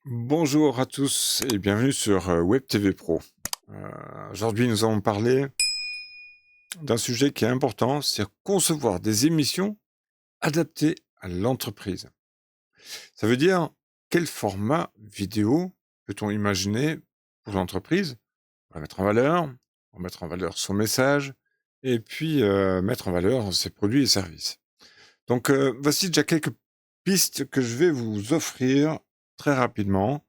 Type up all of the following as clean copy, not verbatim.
Bonjour à tous et bienvenue sur Web TV Pro. Aujourd'hui, nous allons parler d'un sujet qui est important, c'est concevoir des émissions adaptées à l'entreprise. Ça veut dire quel format vidéo peut-on imaginer pour l'entreprise pour la mettre en valeur, pour mettre en valeur son message et puis mettre en valeur ses produits et services. Donc voici déjà quelques pistes que je vais vous offrir très rapidement.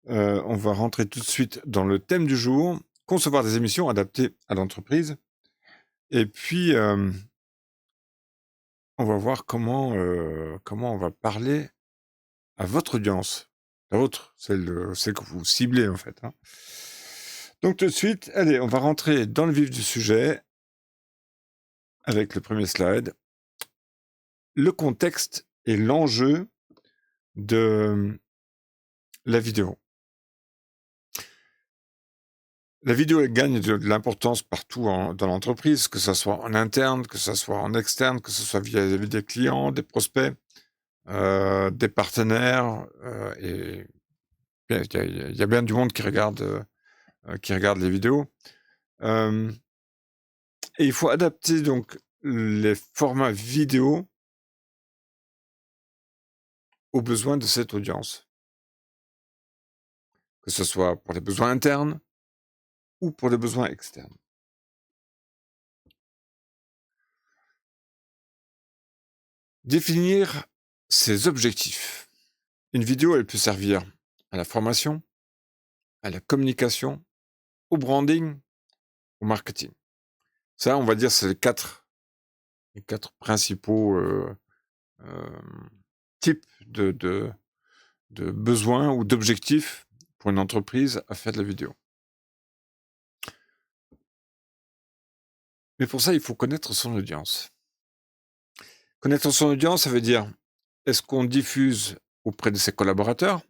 On va rentrer tout de suite dans le thème du jour, concevoir des émissions adaptées à l'entreprise et puis, on va voir comment on va parler à votre audience. La vôtre, celle que vous ciblez, en fait, hein. Donc tout de suite, allez, on va rentrer dans le vif du sujet avec le premier slide. Le contexte et l'enjeu de la vidéo. La vidéo, elle gagne de l'importance partout dans l'entreprise, que ça soit en interne, que ça soit en externe, que ce soit vis-à-vis des clients, des prospects, des partenaires, et il y a bien du monde qui regarde les vidéos. Hem Et il faut adapter donc les formats vidéo aux besoins de cette audience. Que ce soit pour les besoins internes ou pour les besoins externes. Définir ses objectifs. Une vidéo, elle peut servir à la formation, à la communication, au branding, au marketing. Ça, on va dire, c'est les quatre principaux, types de besoins ou d'objectifs pour une entreprise à faire de la vidéo. Mais pour ça, il faut connaître son audience. Connaître son audience, ça veut dire, est-ce qu'on diffuse auprès de ses collaborateurs?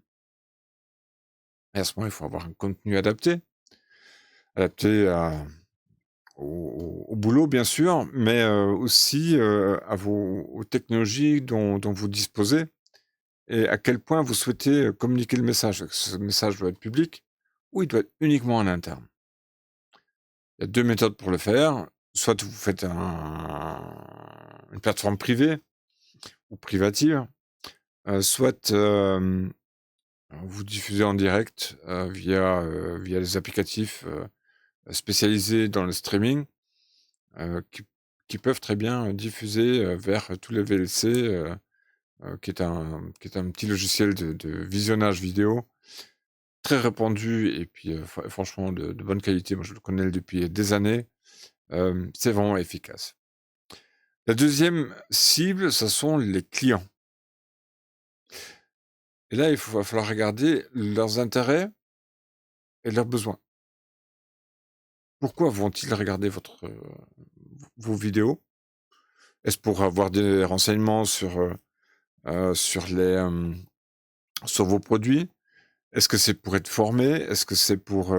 Et à ce moment, il faut avoir un contenu adapté au boulot bien sûr, mais aussi, aux technologies dont vous disposez et à quel point vous souhaitez, communiquer le message. Est-ce que ce message doit être public ou il doit être uniquement en interne? Il y a 2 méthodes pour le faire. Soit vous faites une plateforme privée ou privative, soit, vous diffusez en direct, via les applicatifs, spécialisés dans le streaming, heu, qui qui peuvent très bien, diffuser, vers tous les VLC, qui est un petit logiciel de visionnage vidéo très répandu et puis, franchement de bonne qualité. Moi, je le connais depuis des années, c'est vraiment efficace. La deuxième cible, ce sont les clients et là, va falloir regarder leurs intérêts et leurs besoins. Pourquoi vont-ils regarder vos vidéos? Est-ce pour avoir des renseignements sur sur vos produits? Est-ce que c'est pour être formé? Est-ce que c'est pour,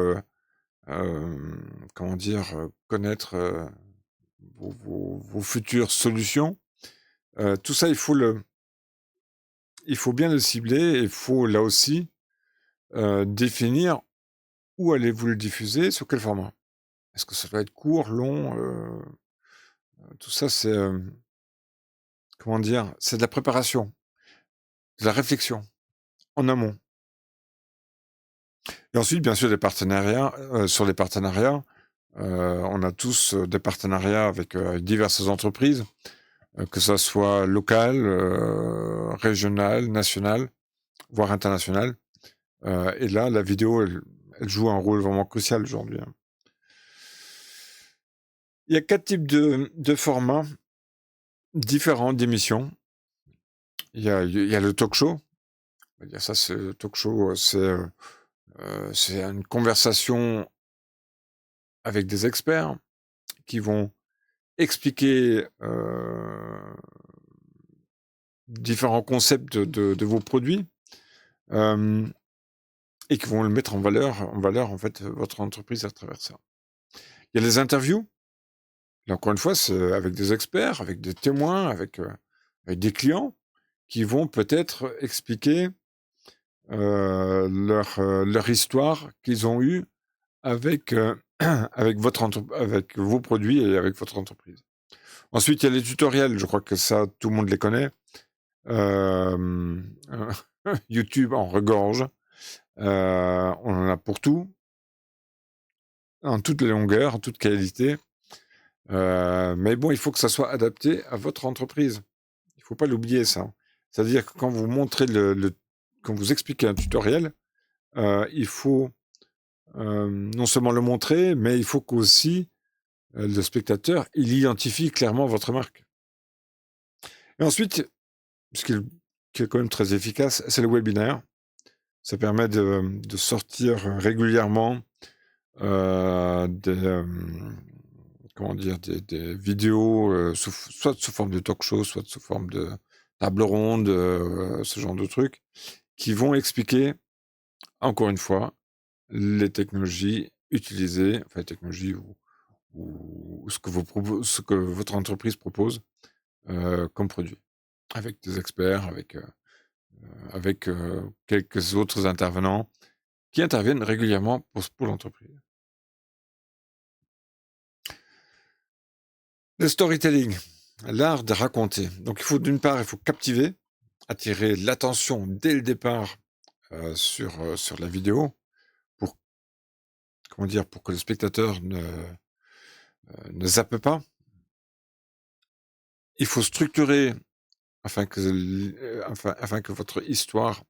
comment dire? Connaître, vos futures solutions? Tout ça, il faut bien le cibler et il faut là aussi, définir où allez-vous le diffuser, sur quel format. Est-ce que ça doit être court, long? Tout ça, c'est, comment dire? C'est de la préparation, de la réflexion, en amont. Et ensuite, bien sûr, des partenariats, sur les partenariats, on a tous, des partenariats avec diverses entreprises, que ça soit local, régional, national, voire international. Et là, la vidéo, elle joue un rôle vraiment crucial aujourd'hui, hein. Il y a 4 types de formats différents d'émissions. Il y a le talk show. On va dire ça, c'est le talk show, c'est une conversation avec des experts qui vont expliquer, différents concepts de vos produits, hem et qui vont le mettre en valeur, en fait, votre entreprise à travers ça. Il y a les interviews. Là, encore une fois, c'est avec des experts, avec des témoins, avec des clients qui vont peut-être expliquer, leur histoire qu'ils ont eue avec, avec vos produits et avec votre entreprise. Ensuite, il y a les tutoriels, je crois que ça, tout le monde les connaît. Hem, YouTube en regorge, on en a pour tout, en toutes les longueurs, en toute qualité, mais bon, il faut que ça soit adapté à votre entreprise. Il faut pas l'oublier ça. C'est-à-dire que quand vous montrez quand vous expliquez un tutoriel, il faut, non seulement le montrer, mais il faut qu'aussi, le spectateur, il identifie clairement votre marque. Et ensuite, ce qui est quand même très efficace, c'est le webinaire. Ça permet de sortir régulièrement, des, comment dire? Des vidéos, soit sous forme de talk-show, soit sous forme de table ronde, ce genre de trucs, qui vont expliquer, encore une fois, les technologies utilisées, enfin les technologies ou ce que votre entreprise propose, comme produit. Avec des experts, avec, quelques autres intervenants qui interviennent régulièrement pour l'entreprise. Le storytelling, l'art de raconter. Donc d'une part, il faut captiver, attirer l'attention dès le départ, sur la vidéo pour, comment dire? Pour que le spectateur ne zappe pas. Il faut structurer afin que votre histoire,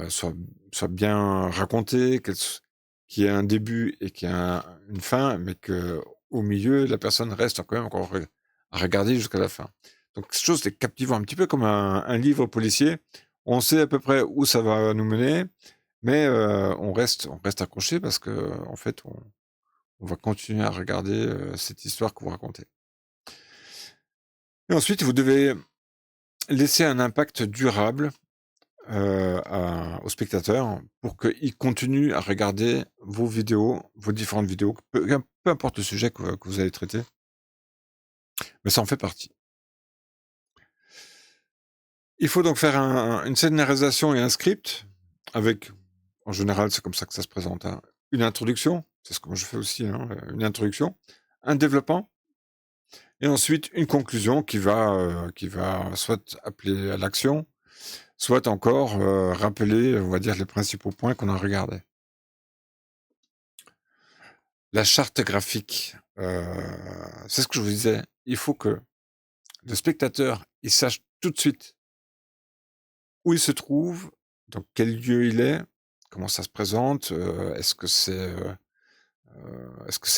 soit bien racontée, qu'il y ait un début et qu'il y ait une fin, mais qu'au milieu, la personne reste quand même encore à regarder jusqu'à la fin. Donc quelque chose de captivant, un petit peu comme un livre policier. On sait à peu près où ça va nous mener, mais on reste accroché parce qu'en fait, on va continuer à regarder, cette histoire que vous racontez. Et ensuite, vous devez laisser un impact durable, aux spectateurs pour qu'ils continuent à regarder vos vidéos, vos différentes vidéos, peu importe le sujet que vous allez traiter, mais ça en fait partie. Il faut donc faire une scénarisation et un script avec, en général, c'est comme ça que ça se présente, hein, une introduction, c'est ce que moi je fais aussi, hein, une introduction, un développement et ensuite une conclusion qui va soit appeler à l'action, soit encore, rappeler, on va dire, les principaux points qu'on a regardés. La charte graphique, c'est ce que je vous disais, il faut que le spectateur, il sache tout de suite où il se trouve, dans quel lieu il est, comment ça se présente, est-ce que c'est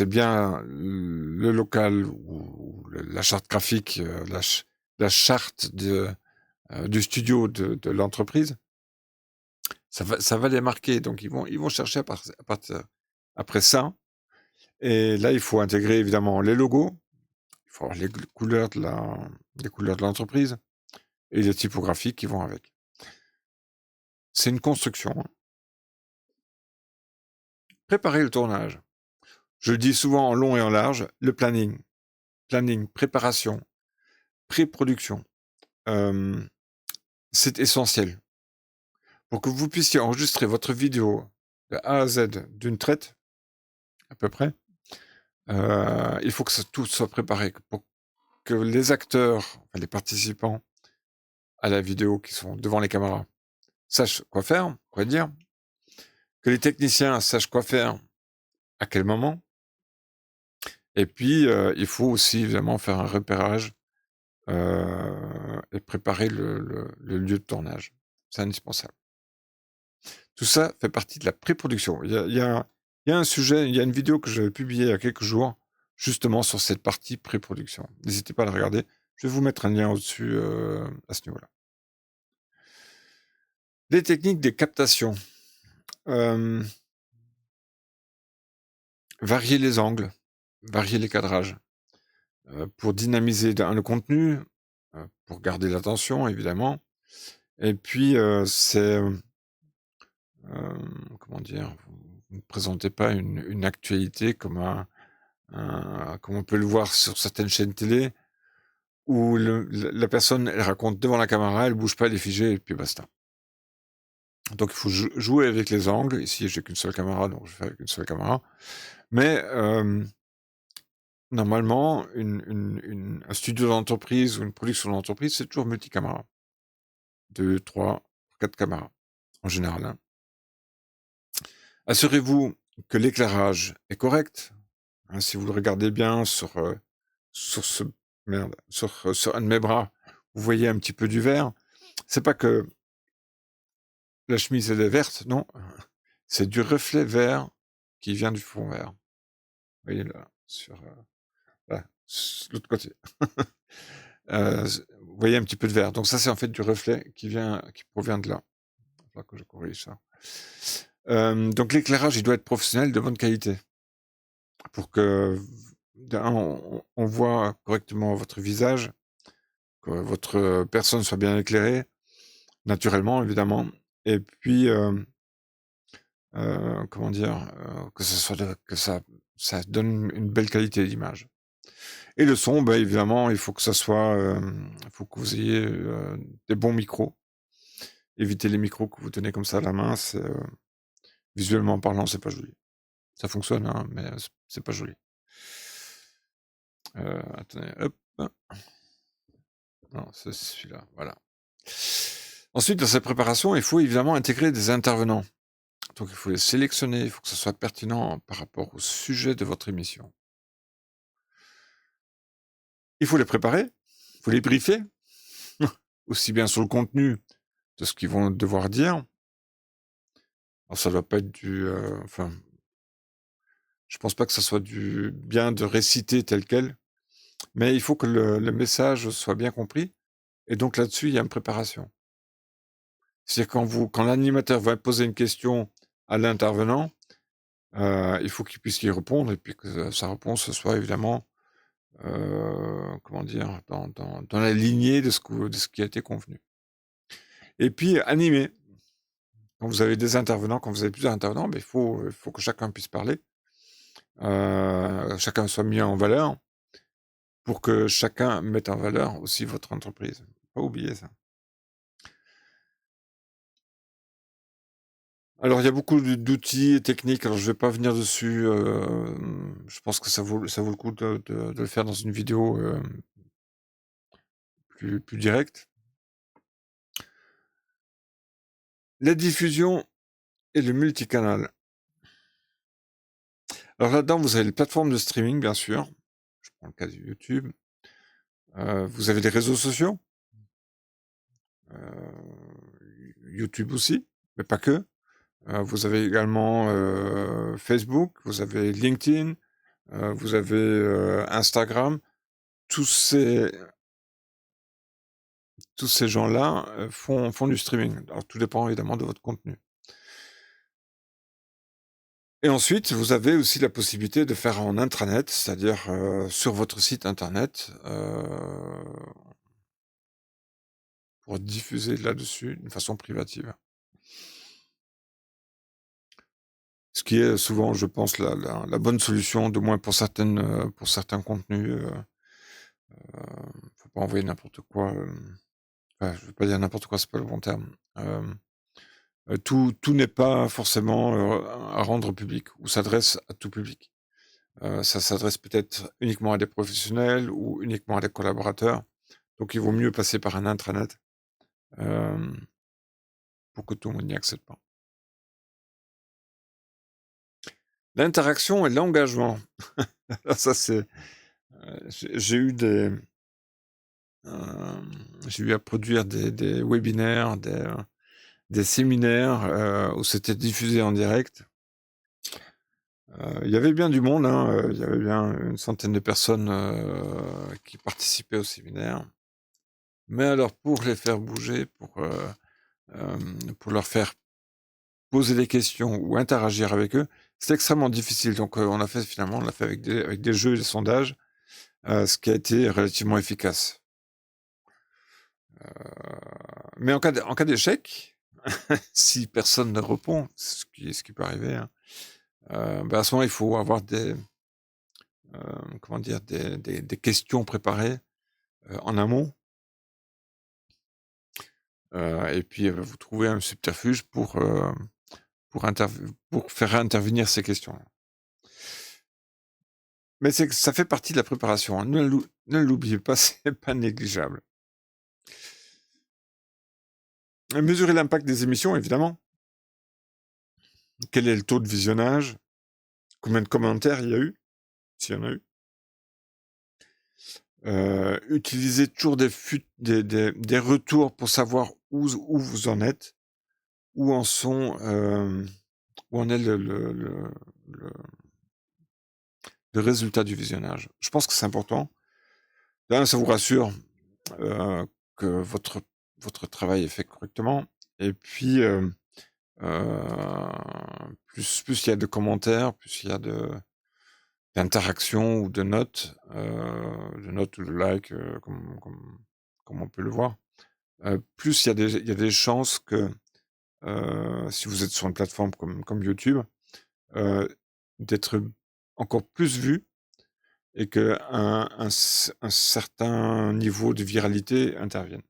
bien le local ou la charte graphique, la charte du studio de l'entreprise? Ça va les marquer, donc ils vont chercher à partir après ça et là, il faut intégrer évidemment les logos. Il faut avoir les couleurs de l'entreprise et les typographies qui vont avec. C'est une construction, hein. Préparer le tournage. Je le dis souvent en long et en large, le planning. Planning, préparation, pré-production. C'est essentiel. Pour que vous puissiez enregistrer votre vidéo de A à Z d'une traite, à peu près, il faut que tout soit préparé. Pour que les acteurs, enfin les participants à la vidéo qui sont devant les caméras, sachent quoi faire, quoi dire, que les techniciens sachent quoi faire, à quel moment. Et puis, il faut aussi évidemment faire un repérage, et préparer le lieu de tournage. C'est indispensable. Tout ça fait partie de la pré-production. Il y a un sujet, il y a une vidéo que j'avais publiée il y a quelques jours, justement sur cette partie pré-production. N'hésitez pas à la regarder. Je vais vous mettre un lien au-dessus, à ce niveau-là. Les techniques de captation. Hem, varier les angles, varier les cadrages, pour dynamiser le contenu, pour garder l'attention évidemment et puis, comment dire? Vous ne présentez pas une actualité comme on peut le voir sur certaines chaînes télé où la personne, elle raconte devant la caméra, elle bouge pas, elle est figée et puis basta. Donc il faut jouer avec les angles. Ici, j'ai qu'une seule caméra, donc je fais avec une seule caméra. Mais normalement, un studio d'entreprise ou une production d'entreprise, c'est toujours multicaméra. 2, 3, 4 caméras, en général, hein. Assurez-vous que l'éclairage est correct. Hein, si vous le regardez bien sur ce sur un de mes bras, vous voyez un petit peu du vert. C'est pas que la chemise elle est verte, non, c'est du reflet vert qui vient du fond vert. Vous voyez là, là, l'autre côté. Vous voyez un petit peu de vert. Donc ça, c'est en fait du reflet qui provient de là. Il va falloir que je corrige ça. Donc l'éclairage, il doit être professionnel, de bonne qualité, pour que on voit correctement votre visage, que votre personne soit bien éclairée, naturellement, évidemment. Et puis, comment dire, que ça donne une belle qualité d'image. Et le son, bah, évidemment, il faut que ça soit, il faut que vous ayez des bons micros. Évitez les micros que vous tenez comme ça à la main, visuellement parlant, c'est pas joli. Ça fonctionne, hein, mais c'est pas joli. Attendez, hop. Non, c'est celui-là, voilà. Ensuite, dans cette préparation, il faut évidemment intégrer des intervenants. Donc il faut les sélectionner, il faut que ce soit pertinent par rapport au sujet de votre émission. Il faut les préparer, il faut les briefer, aussi bien sur le contenu de ce qu'ils vont devoir dire. Alors ça doit pas être je pense pas que ça soit du bien de réciter tel quel, mais il faut que le message soit bien compris et donc là-dessus, il y a une préparation. C'est-à-dire quand l'animateur va poser une question à l'intervenant, il faut qu'il puisse y répondre et puis que sa réponse soit évidemment, comment dire? Dans la lignée de ce qui a été convenu. Et puis animer. Quand vous avez des intervenants, quand vous avez plusieurs intervenants, il faut que chacun puisse parler, chacun soit mis en valeur pour que chacun mette en valeur aussi votre entreprise. Faut pas oublier ça. Alors il y a beaucoup d'outils et techniques, alors je vais pas venir dessus, je pense que ça vaut le coup de le faire dans une vidéo, plus directe. La diffusion et le multicanal. Alors là-dedans, vous avez les plateformes de streaming, bien sûr. Je prends le cas de YouTube. Vous avez les réseaux sociaux, YouTube aussi, mais pas que. Vous avez également, Facebook, vous avez LinkedIn, vous avez, Instagram. Tous ces gens-là, font du streaming. Alors tout dépend évidemment de votre contenu. Et ensuite, vous avez aussi la possibilité de faire en intranet, c'est-à-dire, sur votre site internet, pour diffuser là-dessus d'une façon privative. Ce qui est souvent, je pense, la bonne solution, du moins pour certains contenus, faut pas envoyer n'importe quoi, enfin, je veux pas dire n'importe quoi, c'est pas le bon terme. Tout n'est pas forcément, à rendre public ou s'adresse à tout public. Ça s'adresse peut-être uniquement à des professionnels ou uniquement à des collaborateurs, donc il vaut mieux passer par un intranet, hem, pour que tout le monde y accède pas. L'interaction et l'engagement. Alors ça c'est, j'ai eu j'ai eu à produire des webinaires, des séminaires, où c'était diffusé en direct. Il y avait bien du monde, hein, il y avait bien une centaine de personnes, qui participaient au séminaire. Mais alors pour les faire bouger, pour leur faire poser des questions ou interagir avec eux, c'est extrêmement difficile. Donc, on l'a fait avec des jeux et des sondages, ce qui a été relativement efficace. Mais en cas d'échec, si personne ne répond, ce qui peut arriver, hein, à ce moment, il faut avoir comment dire? Des questions préparées, en amont. et puis, vous trouvez un subterfuge pour faire intervenir ces questions-là. Mais c'est que ça fait partie de la préparation, hein. Ne l'oubliez pas, c'est pas négligeable. Mesurer l'impact des émissions, évidemment. Quel est le taux de visionnage? Combien de commentaires il y a eu? S'il y en a eu. Utilisez toujours des retours pour savoir où vous en êtes, où en sont, où en est le le résultat du visionnage. Je pense que c'est important. Là, ça vous rassure, heu, que votre travail est fait correctement et puis, heu, plus il y a de commentaires, plus il y a d'interactions ou de notes ou de likes, comme on peut le voir, plus il y a des chances que, si vous êtes sur une plateforme comme YouTube, heu, d'être encore plus vu et qu'un certain niveau de viralité intervienne.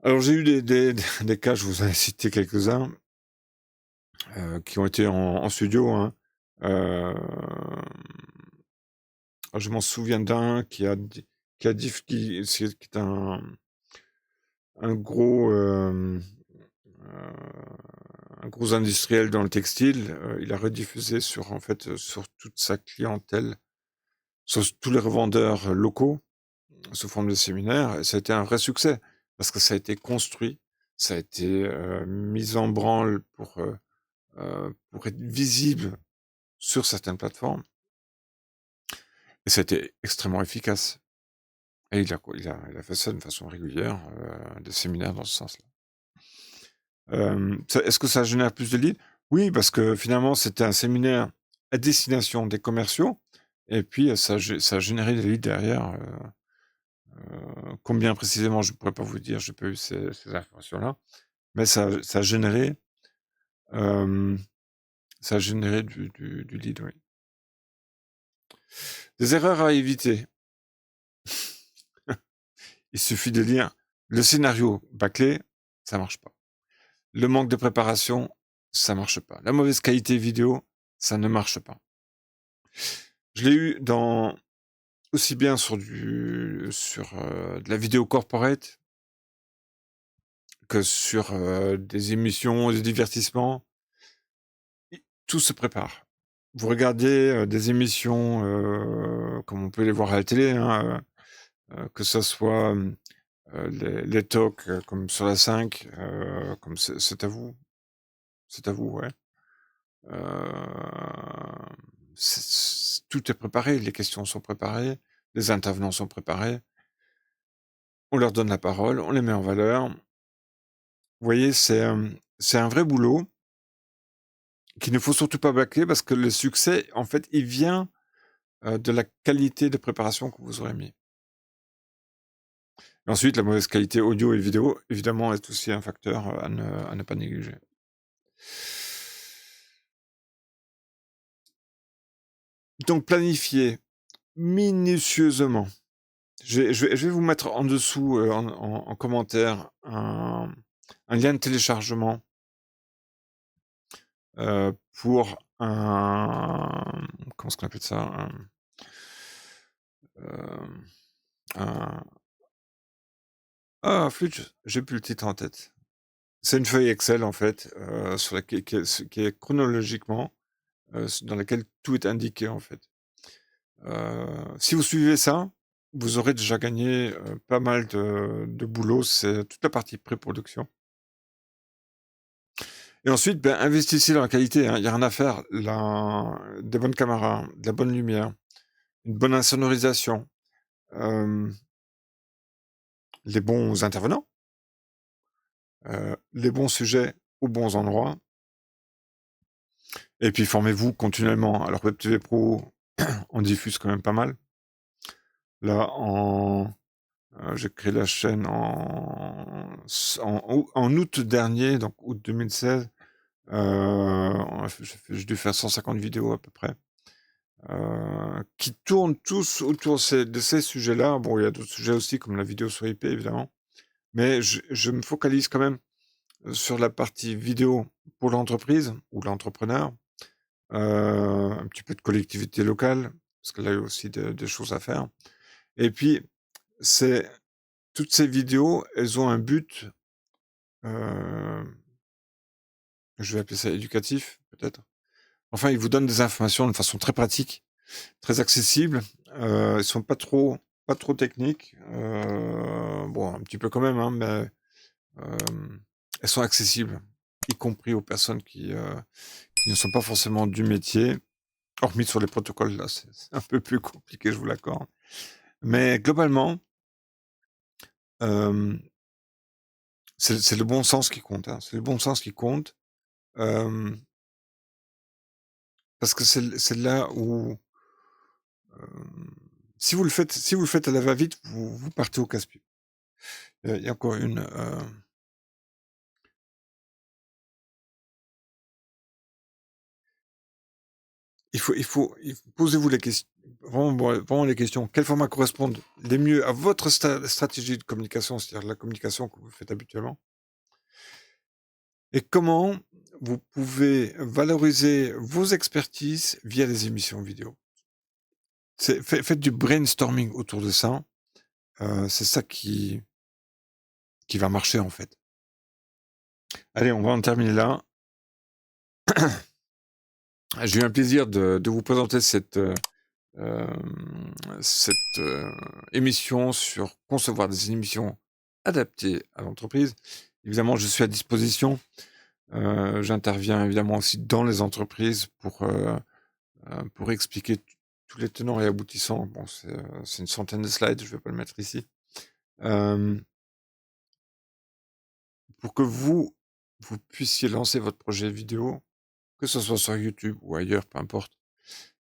Alors j'ai eu des cas, je vous en ai cité quelques-uns, qui ont été en studio, hein. Hem, je m'en souviens d'un qui a diff qui est un gros, un gros industriel dans le textile. Il a rediffusé sur, en fait, sur toute sa clientèle, sur tous les revendeurs locaux, sous forme de séminaire et ça a été un vrai succès parce que ça a été construit, ça a été, mis en branle pour être visible sur certaines plateformes et ça a été extrêmement efficace et il a fait ça d'une façon régulière, des séminaires dans ce sens-là. Ça est-ce que ça génère plus de leads? Oui, parce que finalement, c'était un séminaire à destination des commerciaux et puis, ça a généré des leads derrière, combien précisément, je ne pourrais pas vous dire, j'ai pas eu ces informations-là, mais ça a généré, hem, ça a généré du lead, oui. Des erreurs à éviter. Il suffit de lire le scénario bâclé, ça marche pas. Le manque de préparation, ça marche pas. La mauvaise qualité vidéo, ça ne marche pas. Je l'ai eu aussi bien sur de la vidéo corporate que sur, des émissions de divertissement. Tout se prépare. Vous regardez, des émissions, comme on peut les voir à la télé, hein, que ça soit, les talks, comme sur la 5, comme C'est à vous, ouais. Hem, tout est préparé, les questions sont préparées, les intervenants sont préparés. On leur donne la parole, on les met en valeur. Vous voyez, c'est un vrai boulot qu'il ne faut surtout pas bâcler parce que le succès, en fait, il vient, de la qualité de préparation que vous aurez mis. Ensuite, la mauvaise qualité audio et vidéo, évidemment, est aussi un facteur, à ne pas négliger. Donc planifier minutieusement. Je vais vous mettre en dessous, en commentaire un lien de téléchargement, pour comment est-ce qu'on appelle ça? Hem, un flûte, j'ai plus le titre en tête. C'est une feuille Excel, en fait, sur laquelle qui est chronologiquement, dans laquelle tout est indiqué, en fait. Si vous suivez ça, vous aurez déjà gagné, pas mal de boulot. C'est toute la partie pré-production et ensuite, ben, investissez dans la qualité, hein. Il y a rien à faire. Des bonnes caméras, de la bonne lumière, une bonne insonorisation, hem, les bons intervenants, les bons sujets aux bons endroits et puis formez-vous continuellement. Alors Web TV Pro, on diffuse quand même pas mal. Là, j'ai créé la chaîne en août dernier, donc août 2016. J'ai dû faire 150 vidéos à peu près. qui tournent tous autour de ces sujets-là. Bon, il y a d'autres sujets aussi, comme la vidéo sur IP, évidemment, mais je me focalise quand même sur la partie vidéo pour l'entreprise ou l'entrepreneur, un petit peu de collectivité locale, parce que là, il y a aussi des choses à faire. Et puis, c'est toutes ces vidéos, elles ont un but, je vais appeler ça éducatif, peut-être. Enfin, ils vous donnent des informations de façon très pratique, très accessible. Ils sont pas trop techniques. Bon, un petit peu quand même, hein, mais elles sont accessibles, y compris aux personnes qui ne sont pas forcément du métier. Hormis sur les protocoles, là, c'est un peu plus compliqué, je vous l'accorde. Mais globalement, euh, c'est le bon sens qui compte. Hein. C'est le bon sens qui compte. euh, Parce que c'est là où, si vous le faites à la va-vite, vous partez au casse-pied. Il y a encore posez-vous les questions, vraiment les questions. Quels formats correspondent les mieux à votre stratégie de communication, c'est-à-dire la communication que vous faites habituellement? Et comment vous pouvez valoriser vos expertises via les émissions vidéo? Faites du brainstorming autour de ça. C'est ça qui va marcher, en fait. Allez, on va en terminer là. J'ai eu un plaisir de vous présenter cette émission sur concevoir des émissions adaptées à l'entreprise. Évidemment, je suis à disposition. J'interviens évidemment aussi dans les entreprises pour expliquer tous les tenants et aboutissants. Bon, c'est une centaine de slides, je ne vais pas le mettre ici. Euh, pour que vous puissiez lancer votre projet vidéo, que ce soit sur YouTube ou ailleurs, peu importe,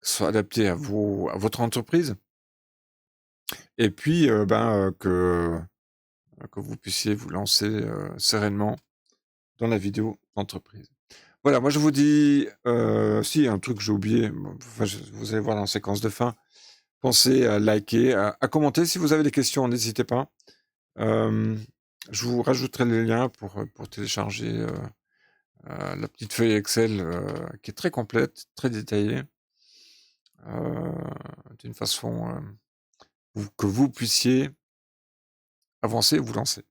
que ce soit adapté à votre entreprise, et puis que vous puissiez vous lancer sereinement dans la vidéo d'entreprise. Voilà, moi je vous dis, si, un truc que j'ai oublié, enfin, vous allez voir dans la séquence de fin, pensez à liker, à commenter. Si vous avez des questions, n'hésitez pas. Euh, je vous rajouterai les liens pour télécharger la petite feuille Excel qui est très complète, très détaillée, euh, d'une façon que vous puissiez avancer et vous lancer.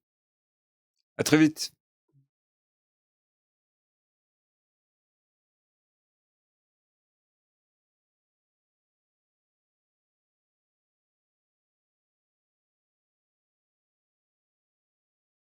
À très vite.